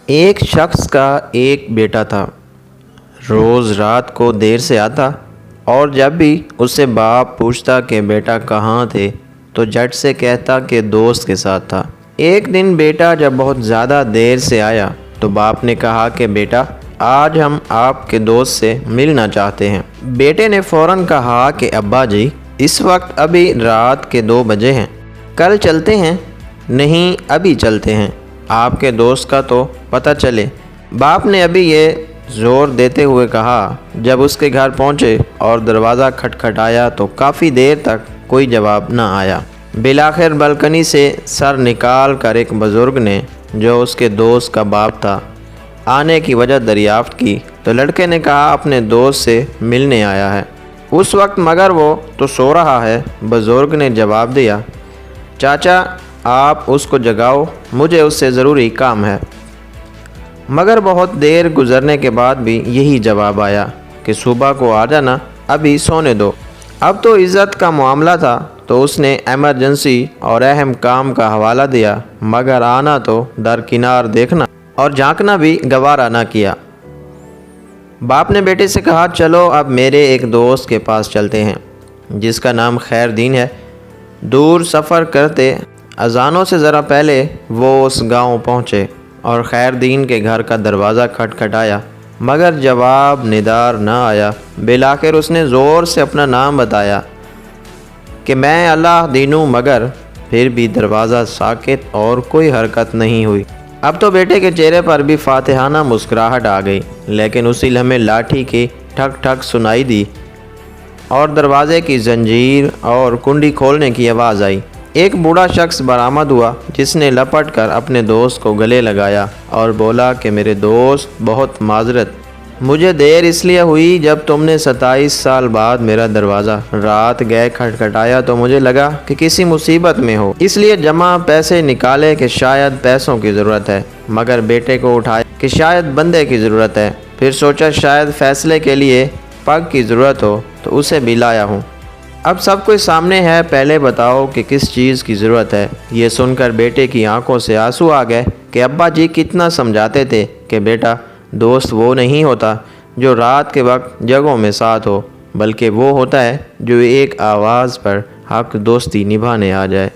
ایک شخص کا ایک بیٹا تھا۔ روز رات کو دیر سے آتا اور جب بھی اس سے باپ پوچھتا کہ بیٹا کہاں تھے تو جھٹ سے کہتا کہ دوست کے ساتھ تھا۔ ایک دن بیٹا جب بہت زیادہ دیر سے آیا تو باپ نے کہا کہ بیٹا آج ہم آپ کے دوست سے ملنا چاہتے ہیں۔ بیٹے نے فوراً کہا کہ ابا جی اس وقت ابھی رات کے 2 بجے ہیں، کل چلتے ہیں؟ نہیں ابھی چلتے ہیں، آپ کے دوست کا تو پتہ چلے۔ باپ نے ابھی یہ زور دیتے ہوئے کہا۔ جب اس کے گھر پہنچے اور دروازہ کھٹکھٹایا تو کافی دیر تک کوئی جواب نہ آیا۔ بالآخر بلکنی سے سر نکال کر ایک بزرگ نے جو اس کے دوست کا باپ تھا آنے کی وجہ دریافت کی تو لڑکے نے کہا اپنے دوست سے ملنے آیا ہے، اس وقت مگر وہ تو سو رہا ہے۔ بزرگ نے جواب دیا، چاچا آپ اس کو جگاؤ، مجھے اس سے ضروری کام ہے۔ مگر بہت دیر گزرنے کے بعد بھی یہی جواب آیا کہ صبح کو آ جانا، ابھی سونے دو۔ اب تو عزت کا معاملہ تھا تو اس نے ایمرجنسی اور اہم کام کا حوالہ دیا، مگر آنا تو درکنار دیکھنا اور جھانکنا بھی گوارا نہ کیا۔ باپ نے بیٹے سے کہا چلو اب میرے ایک دوست کے پاس چلتے ہیں جس کا نام خیر دین ہے۔ دور سفر کرتے اذانوں سے ذرا پہلے وہ اس گاؤں پہنچے اور خیر دین کے گھر کا دروازہ کھٹکھٹایا مگر جواب ندار نہ آیا۔ بالآخر اس نے زور سے اپنا نام بتایا کہ میں اللہ دینوں، مگر پھر بھی دروازہ ساکت اور کوئی حرکت نہیں ہوئی۔ اب تو بیٹے کے چہرے پر بھی فاتحانہ مسکراہٹ آ گئی، لیکن اسی لمحے لاٹھی کی ٹھک ٹھک سنائی دی اور دروازے کی زنجیر اور کنڈی کھولنے کی آواز آئی۔ ایک بوڑھا شخص برآمد ہوا جس نے لپٹ کر اپنے دوست کو گلے لگایا اور بولا کہ میرے دوست بہت معذرت، مجھے دیر اس لیے ہوئی جب تم نے 27 سال بعد میرا دروازہ رات گئے کھٹکھٹایا تو مجھے لگا کہ کسی مصیبت میں ہو، اس لیے جمع پیسے نکالے کہ شاید پیسوں کی ضرورت ہے، مگر بیٹے کو اٹھایا کہ شاید بندے کی ضرورت ہے، پھر سوچا شاید فیصلے کے لیے پگ کی ضرورت ہو تو اسے بھی لایا ہوں۔ اب سب کچھ سامنے ہے، پہلے بتاؤ کہ کس چیز کی ضرورت ہے۔ یہ سن کر بیٹے کی آنکھوں سے آنسو آ گئے کہ ابا جی کتنا سمجھاتے تھے کہ بیٹا دوست وہ نہیں ہوتا جو رات کے وقت جگہوں میں ساتھ ہو، بلکہ وہ ہوتا ہے جو ایک آواز پر حق دوستی نبھانے آ جائے۔